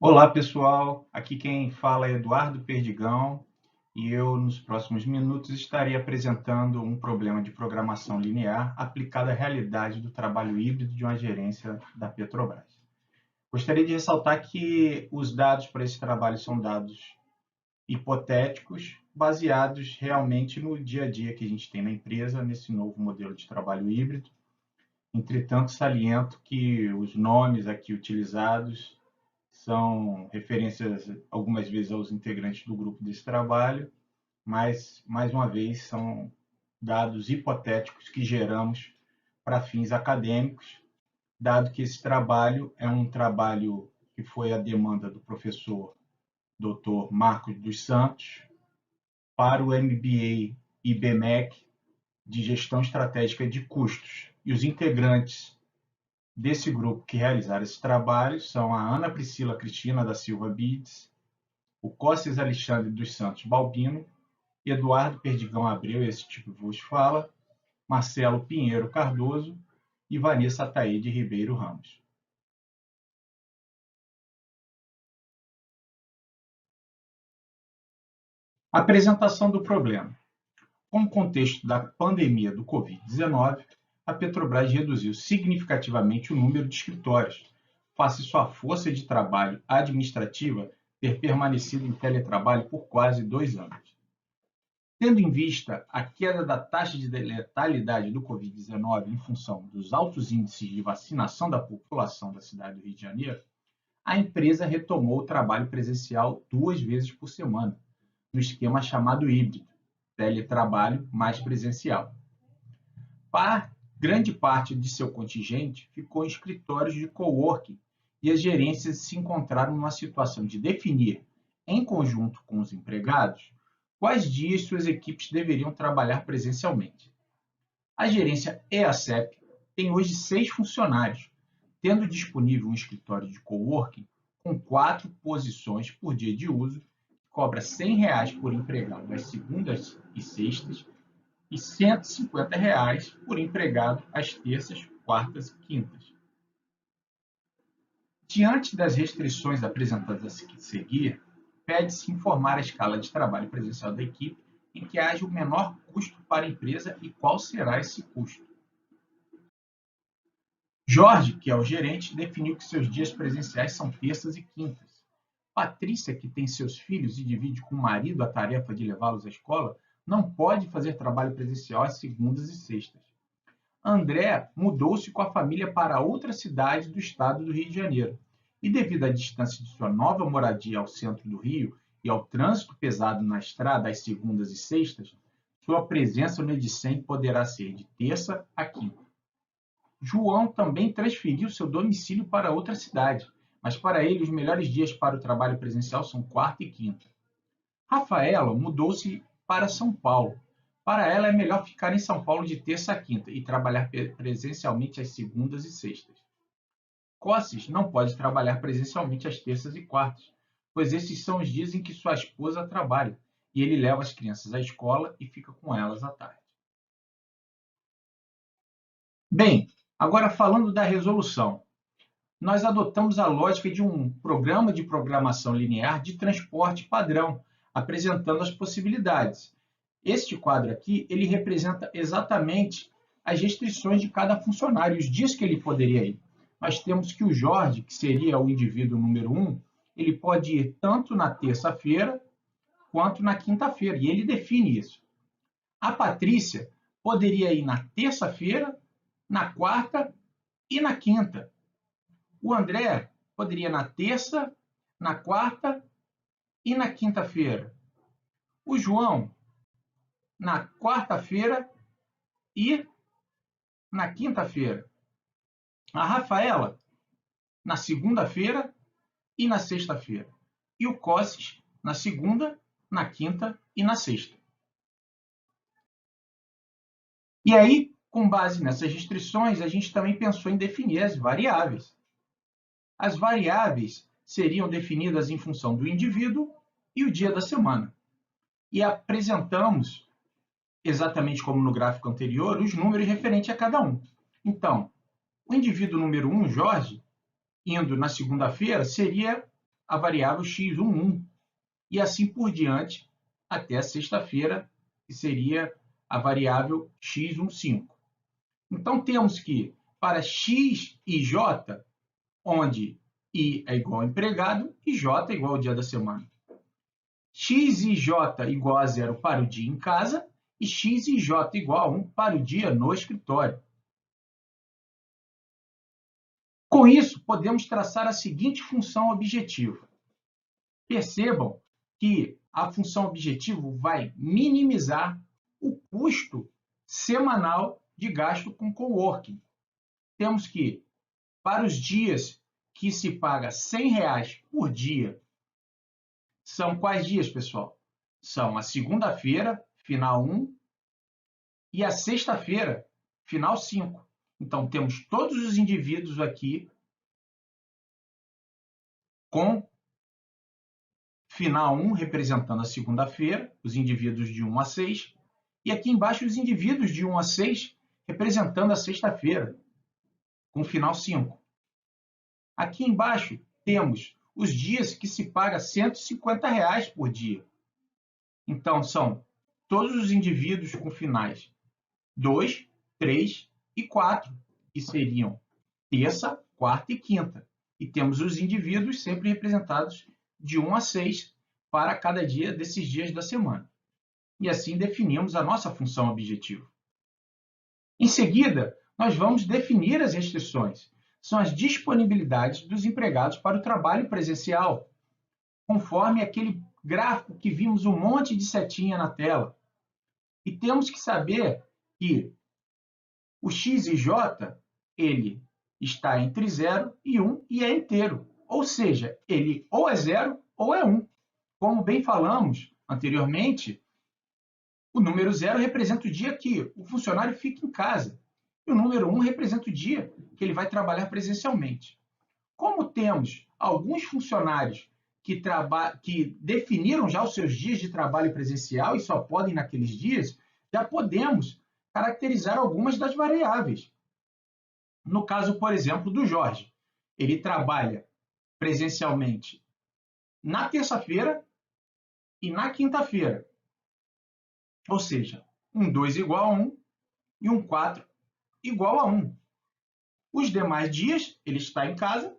Olá, pessoal. Aqui quem fala é Eduardo Perdigão e eu, nos próximos minutos, estarei apresentando um problema de programação linear aplicado à realidade do trabalho híbrido de uma gerência da Petrobras. Gostaria de ressaltar que os dados para esse trabalho são dados hipotéticos, baseados realmente no dia a dia que a gente tem na empresa, nesse novo modelo de trabalho híbrido. Entretanto, saliento que os nomes aqui utilizados são referências algumas vezes aos integrantes do grupo desse trabalho, mas, mais uma vez, são dados hipotéticos que geramos para fins acadêmicos, dado que esse trabalho é um trabalho que foi a demanda do professor Dr. Marcos dos Santos para o MBA IBMEC de Gestão Estratégica de Custos. E os integrantes desse grupo que realizaram esse trabalho são a Ana Priscila Cristina da Silva Bides, o Cosses Alexandre dos Santos Balbino, Eduardo Perdigão Abreu, esse tipo vos fala, Marcelo Pinheiro Cardoso e Vanessa Ataíde Ribeiro Ramos. Apresentação do problema. Com o contexto da pandemia do Covid-19, a Petrobras reduziu significativamente o número de escritórios, face sua força de trabalho administrativa ter permanecido em teletrabalho por quase 2 anos. Tendo em vista a queda da taxa de letalidade do Covid-19 em função dos altos índices de vacinação da população da cidade do Rio de Janeiro, a empresa retomou o trabalho presencial 2 vezes por semana, no esquema chamado híbrido, teletrabalho mais presencial. Grande parte de seu contingente ficou em escritórios de coworking e as gerências se encontraram numa situação de definir, em conjunto com os empregados, quais dias suas equipes deveriam trabalhar presencialmente. A gerência EACEP tem hoje 6 funcionários, tendo disponível um escritório de coworking com 4 posições por dia de uso, que cobra R$ 100 por empregado às segundas e sextas e R$ 150 por empregado às terças, quartas e quintas. Diante das restrições apresentadas a seguir, pede-se informar a escala de trabalho presencial da equipe em que haja o menor custo para a empresa e qual será esse custo. Jorge, que é o gerente, definiu que seus dias presenciais são terças e quintas. Patrícia, que tem seus filhos e divide com o marido a tarefa de levá-los à escola, não pode fazer trabalho presencial às segundas e sextas. André mudou-se com a família para outra cidade do estado do Rio de Janeiro. E devido à distância de sua nova moradia ao centro do Rio e ao trânsito pesado na estrada às segundas e sextas, sua presença no Edicem poderá ser de terça a quinta. João também transferiu seu domicílio para outra cidade, mas para ele os melhores dias para o trabalho presencial são quarta e quinta. Rafaela mudou-se para São Paulo. Para ela é melhor ficar em São Paulo de terça a quinta e trabalhar presencialmente às segundas e sextas. Cosses não pode trabalhar presencialmente às terças e quartas, pois esses são os dias em que sua esposa trabalha e ele leva as crianças à escola e fica com elas à tarde. Bem, agora falando da resolução. Nós adotamos a lógica de um programa de programação linear de transporte padrão, apresentando as possibilidades. Este quadro aqui, ele representa exatamente as restrições de cada funcionário, os dias que ele poderia ir. Nós temos que o Jorge, que seria o indivíduo número 1, ele pode ir tanto na terça-feira quanto na quinta-feira, e ele define isso. A Patrícia poderia ir na terça-feira, na quarta e na quinta. O André poderia ir na terça, na quarta e na quinta-feira. O João, na quarta-feira e na quinta-feira. A Rafaela, na segunda-feira e na sexta-feira. E o Cosses, na segunda, na quinta e na sexta. E aí, com base nessas restrições, a gente também pensou em definir as variáveis. As variáveis seriam definidas em função do indivíduo e o dia da semana. E apresentamos, exatamente como no gráfico anterior, os números referentes a cada um. Então, o indivíduo número 1, Jorge, indo na segunda-feira, seria a variável x11, e assim por diante, até a sexta-feira, que seria a variável x15. Então, temos que, para x e j, onde I é igual ao empregado e J é igual ao dia da semana. X e J igual a 0 para o dia em casa e X e J igual a 1 para o dia no escritório. Com isso, podemos traçar a seguinte função objetivo. Percebam que a função objetivo vai minimizar o custo semanal de gasto com coworking. Temos que, para os dias que se paga R$ 100 por dia, são quais dias, pessoal? São a segunda-feira, final 1, e a sexta-feira, final 5. Então, temos todos os indivíduos aqui com final 1 representando a segunda-feira, os indivíduos de 1 a 6, e aqui embaixo os indivíduos de 1 a 6 representando a sexta-feira, com final 5. Aqui embaixo temos os dias que se paga R$ 150 por dia. Então, são todos os indivíduos com finais 2, 3 e 4, que seriam terça, quarta e quinta. E temos os indivíduos sempre representados de 1 a 6 para cada dia desses dias da semana. E assim definimos a nossa função objetivo. Em seguida, nós vamos definir as restrições. São as disponibilidades dos empregados para o trabalho presencial, conforme aquele gráfico que vimos um monte de setinha na tela. E temos que saber que o x e j, ele está entre 0 e 1 e é inteiro. Ou seja, ele ou é 0 ou é 1. Como bem falamos anteriormente, o número 0 representa o dia que o funcionário fica em casa. E o número 1 representa o dia que ele vai trabalhar presencialmente. Como temos alguns funcionários que definiram já os seus dias de trabalho presencial e só podem naqueles dias, já podemos caracterizar algumas das variáveis. No caso, por exemplo, do Jorge, ele trabalha presencialmente na terça-feira e na quinta-feira. Ou seja, um 2 igual a 1 e um 4 igual a 1. Os demais dias, ele está em casa,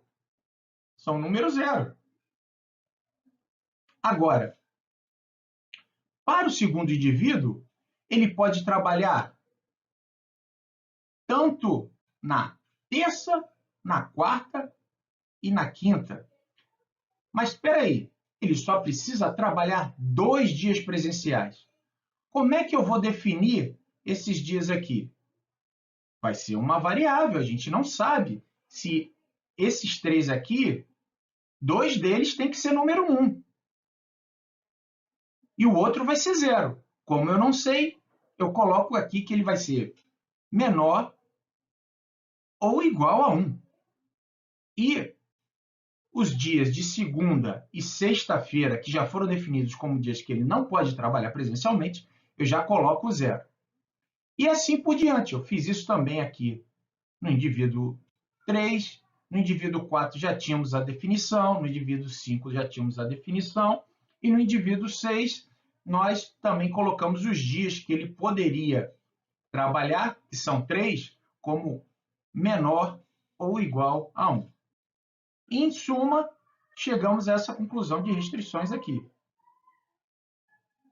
são número 0. Agora, para o segundo indivíduo, ele pode trabalhar tanto na terça, na quarta e na quinta. Mas espera aí, ele só precisa trabalhar 2 dias presenciais. Como é que eu vou definir esses dias aqui? Vai ser uma variável, a gente não sabe se esses 3 aqui, 2 deles tem que ser número 1. E o outro vai ser 0. Como eu não sei, eu coloco aqui que ele vai ser menor ou igual a 1. E os dias de segunda e sexta-feira, que já foram definidos como dias que ele não pode trabalhar presencialmente, eu já coloco 0. E assim por diante. Eu fiz isso também aqui no indivíduo 3, no indivíduo 4 já tínhamos a definição, no indivíduo 5 já tínhamos a definição, e no indivíduo 6 nós também colocamos os dias que ele poderia trabalhar, que são 3, como menor ou igual a 1. E, em suma, chegamos a essa conclusão de restrições aqui.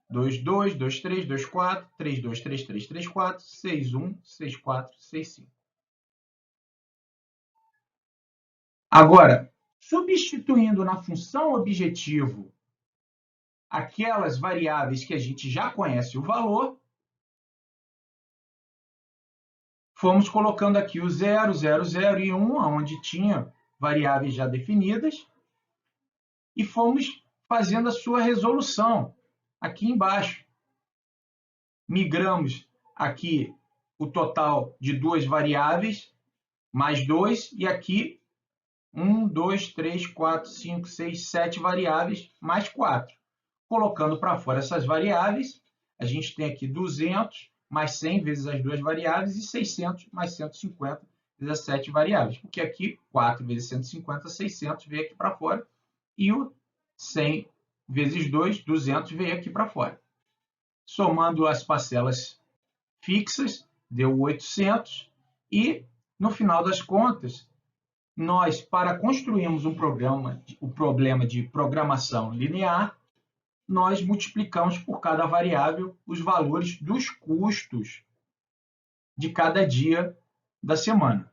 2, 2, 2, 3, 2, 4, 3, 2, 3, 3, 3, 4, 6, 1, 6, 4, 6, 5. Agora, substituindo na função objetivo aquelas variáveis que a gente já conhece o valor, fomos colocando aqui o 0, 0, 0 e 1, onde tinha variáveis já definidas, e fomos fazendo a sua resolução aqui embaixo. Migramos aqui o total de 2 variáveis, mais 2, e aqui 1, 2, 3, 4, 5, 6, 7 variáveis, mais 4. Colocando para fora essas variáveis, a gente tem aqui 200 mais 100 vezes as 2 variáveis e 600 mais 150 vezes as 7 variáveis. Porque aqui 4 vezes 150, 600, veio aqui para fora. e o 100 vezes 2, 200, veio aqui para fora. Somando as parcelas fixas, deu 800, e, no final das contas, nós, para construirmos um problema de programação linear, nós multiplicamos por cada variável os valores dos custos de cada dia da semana.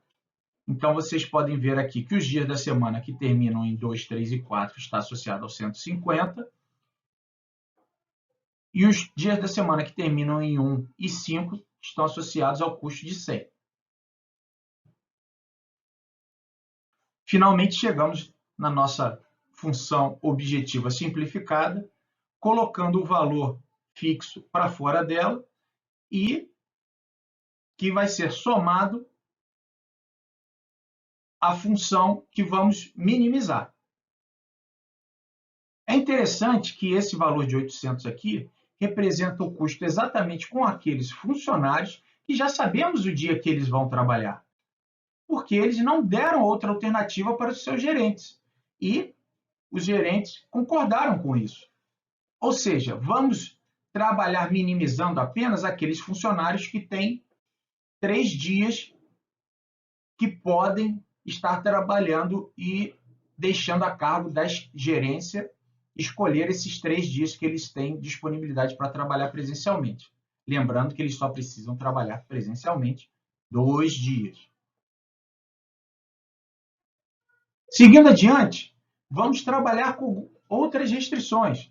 Então, vocês podem ver aqui que os dias da semana que terminam em 2, 3 e 4 está associado ao 150, e os dias da semana que terminam em 1 e 5 estão associados ao custo de 100. Finalmente, chegamos na nossa função objetiva simplificada, colocando o valor fixo para fora dela e que vai ser somado à função que vamos minimizar. É interessante que esse valor de 800 aqui representa o custo exatamente com aqueles funcionários que já sabemos o dia que eles vão trabalhar, porque eles não deram outra alternativa para os seus gerentes, e os gerentes concordaram com isso. Ou seja, vamos trabalhar minimizando apenas aqueles funcionários que têm 3 dias que podem estar trabalhando e deixando a cargo da gerência escolher esses 3 dias que eles têm disponibilidade para trabalhar presencialmente. Lembrando que eles só precisam trabalhar presencialmente 2 dias. Seguindo adiante, vamos trabalhar com outras restrições.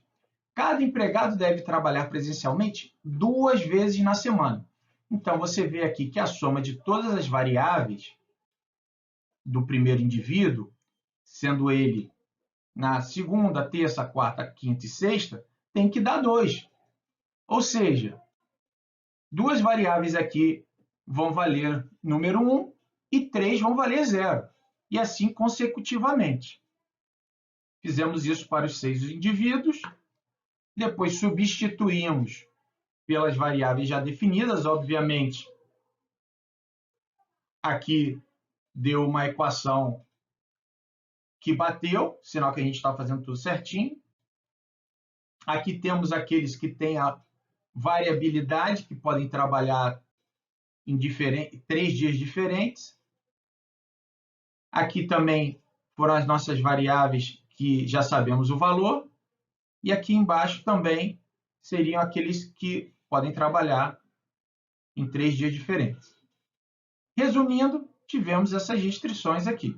Cada empregado deve trabalhar presencialmente 2 vezes na semana. Então, você vê aqui que a soma de todas as variáveis do primeiro indivíduo, sendo ele na segunda, terça, quarta, quinta e sexta, tem que dar 2. Ou seja, 2 variáveis aqui vão valer número 1 e 3 vão valer 0. E assim consecutivamente. Fizemos isso para os 6 indivíduos. Depois substituímos pelas variáveis já definidas, obviamente. Aqui deu uma equação que bateu, sinal que a gente está fazendo tudo certinho. Aqui temos aqueles que têm a variabilidade, que podem trabalhar em 3 dias diferentes. Aqui também foram as nossas variáveis que já sabemos o valor. E aqui embaixo também seriam aqueles que podem trabalhar em 3 dias diferentes. Resumindo, tivemos essas restrições aqui.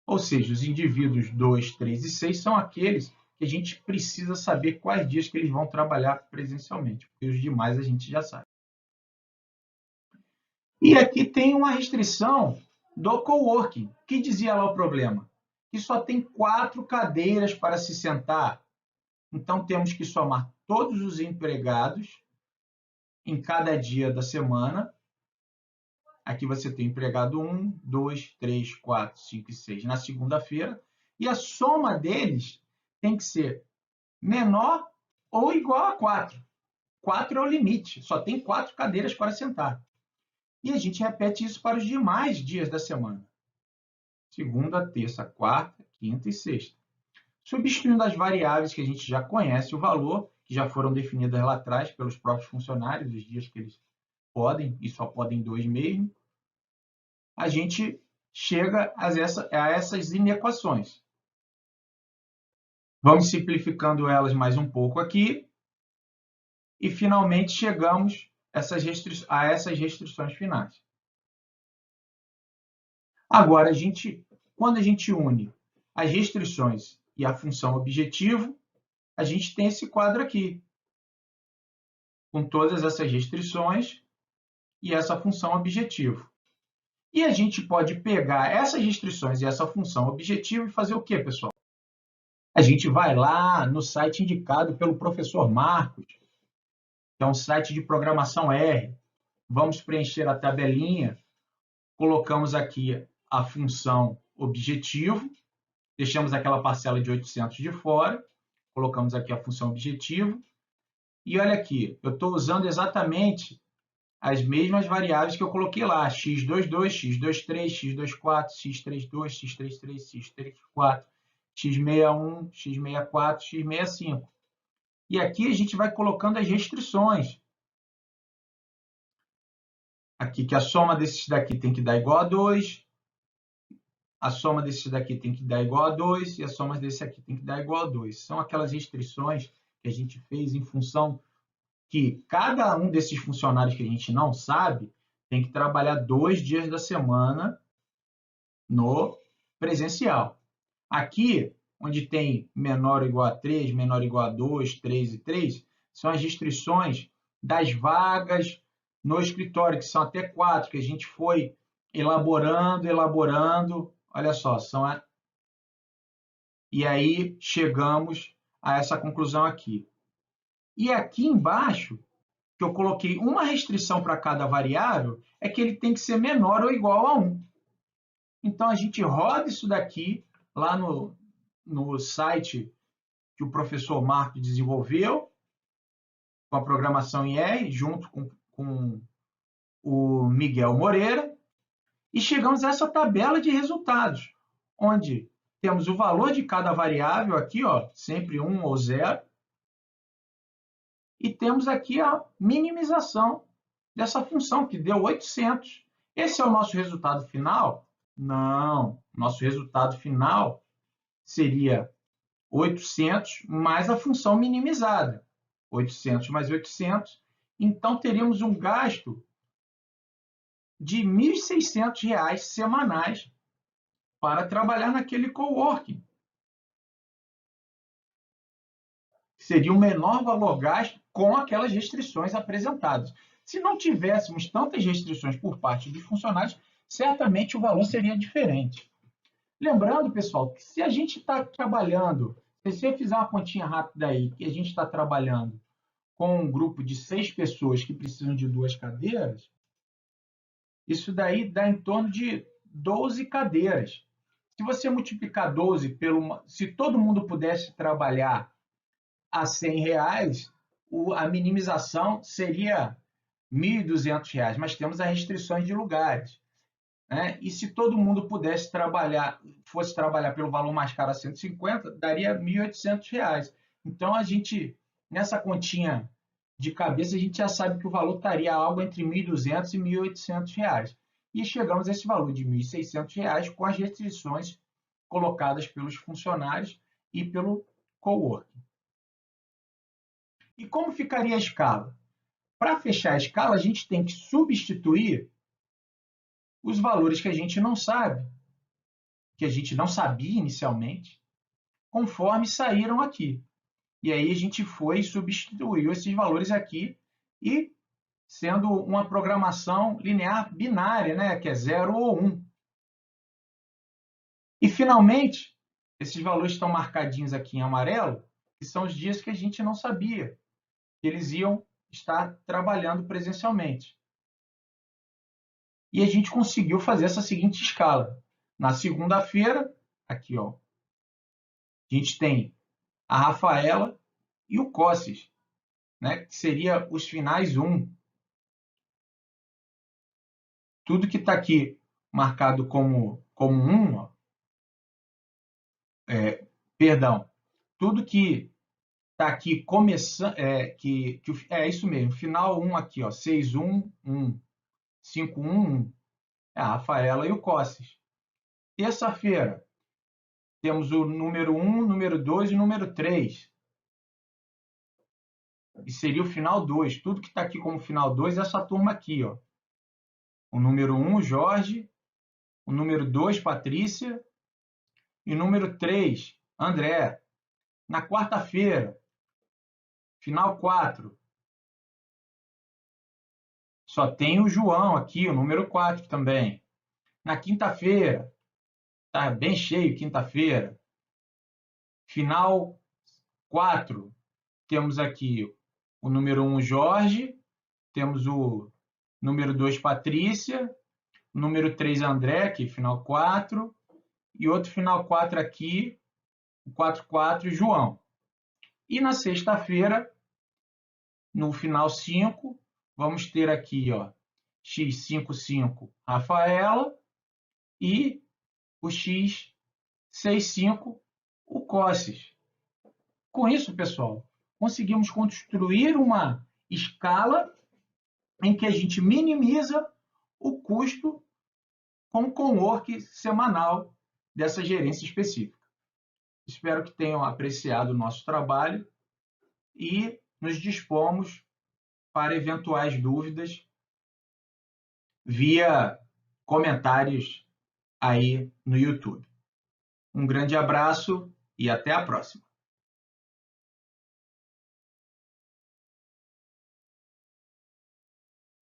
Ou seja, os indivíduos 2, 3 e 6 são aqueles que a gente precisa saber quais dias que eles vão trabalhar presencialmente, porque os demais a gente já sabe. E aqui tem uma restrição do coworking. Que dizia lá o problema? Que só tem 4 cadeiras para se sentar. Então, temos que somar todos os empregados em cada dia da semana. Aqui você tem empregado 1, 2, 3, 4, 5 e 6 na segunda-feira. E a soma deles tem que ser menor ou igual a 4. 4 é o limite, só tem 4 cadeiras para sentar. E a gente repete isso para os demais dias da semana. Segunda, terça, quarta, quinta e sexta. Substituindo as variáveis que a gente já conhece o valor, que já foram definidas lá atrás pelos próprios funcionários, os dias que eles podem, e só podem 2 mesmo, a gente chega a essas inequações. Vamos simplificando elas mais um pouco aqui, e finalmente chegamos a essas restrições finais. Agora, quando a gente une as restrições e a função objetivo, a gente tem esse quadro aqui, com todas essas restrições e essa função objetivo. E a gente pode pegar essas restrições e essa função objetivo e fazer o quê, pessoal? A gente vai lá no site indicado pelo professor Marcos, que é um site de programação R. Vamos preencher a tabelinha, colocamos aqui a função objetivo, deixamos aquela parcela de 800 de fora, colocamos aqui a função objetivo, e olha aqui, eu estou usando exatamente as mesmas variáveis que eu coloquei lá, x22, x23, x24, x32, x33, x34, x61, x64, x65. E aqui a gente vai colocando as restrições. Aqui que a soma desses daqui tem que dar igual a 2, a soma desses daqui tem que dar igual a 2 e a soma desse aqui tem que dar igual a 2. São aquelas restrições que a gente fez em função que cada um desses funcionários que a gente não sabe tem que trabalhar 2 dias da semana no presencial. Aqui, onde tem menor ou igual a 3, menor ou igual a 2, 3 e 3, são as restrições das vagas no escritório, que são até 4, que a gente foi elaborando. Olha só, e aí chegamos a essa conclusão aqui. E aqui embaixo, que eu coloquei uma restrição para cada variável, é que ele tem que ser menor ou igual a 1. Então, a gente roda isso daqui lá no site que o professor Marco desenvolveu, com a programação em R, junto com o Miguel Moreira, e chegamos a essa tabela de resultados, onde temos o valor de cada variável aqui, ó, sempre 1 ou 0, e temos aqui a minimização dessa função, que deu 800. Esse é o nosso resultado final? Não. Nosso resultado final seria 800 mais a função minimizada. 800 mais 800. Então, teríamos um gasto de R$ 1.600 semanais para trabalhar naquele coworking. Seria o menor valor gasto com aquelas restrições apresentadas. Se não tivéssemos tantas restrições por parte dos funcionários, certamente o valor seria diferente. Lembrando, pessoal, que se a gente está trabalhando, se você fizer uma continha rápida aí, que a gente está trabalhando com um grupo de 6 pessoas que precisam de 2 cadeiras, isso daí dá em torno de 12 cadeiras. Se você multiplicar 12 se todo mundo pudesse trabalhar a R$ 100, a minimização seria R$ 1.200, mas temos as restrições de lugares. Né? E se todo mundo fosse trabalhar pelo valor mais caro a 150, daria R$ 1.800. Então, nessa continha de cabeça, a gente já sabe que o valor estaria algo entre R$ 1.200 e R$ 1.800. E chegamos a esse valor de R$ 1.600 com as restrições colocadas pelos funcionários e pelo coworking. E como ficaria a escala? Para fechar a escala, a gente tem que substituir os valores que a gente não sabe, que a gente não sabia inicialmente, conforme saíram aqui. E aí a gente foi e substituiu esses valores aqui, e sendo uma programação linear binária, né, que é 0 ou 1. E, finalmente, esses valores estão marcadinhos aqui em amarelo, que são os dias que a gente não sabia que eles iam estar trabalhando presencialmente. E a gente conseguiu fazer essa seguinte escala. Na segunda-feira, aqui, ó, a gente tem a Rafaela e o Cosses, né, que seria os finais 1. Tudo que está aqui marcado como 1, ó, perdão, tudo que está aqui começando, é isso mesmo, final 1 aqui, ó, 6, 1, 1, 5, 1, 1, é a Rafaela e o Cosses. Terça-feira, temos o número 1, número 2 e número 3. E seria o final 2. Tudo que está aqui como final 2 é essa turma aqui, ó. O número 1, Jorge. O número 2, Patrícia. E o número 3, André. Na quarta-feira, final 4. Só tem o João aqui, o número 4 também. Na quinta-feira, tá bem cheio quinta-feira. Final 4, temos aqui o número 1, Jorge. Temos o número 2, Patrícia. O número 3, André, aqui, final 4. E outro final 4 aqui, o 4, João. E na sexta-feira, no final 5, vamos ter aqui, ó, x55 Rafaela e o x65 o Cosses. Com isso, pessoal, conseguimos construir uma escala em que a gente minimiza o custo com o co-work semanal dessa gerência específica. Espero que tenham apreciado o nosso trabalho e nos dispomos para eventuais dúvidas via comentários aí no YouTube. Um grande abraço e até a próxima.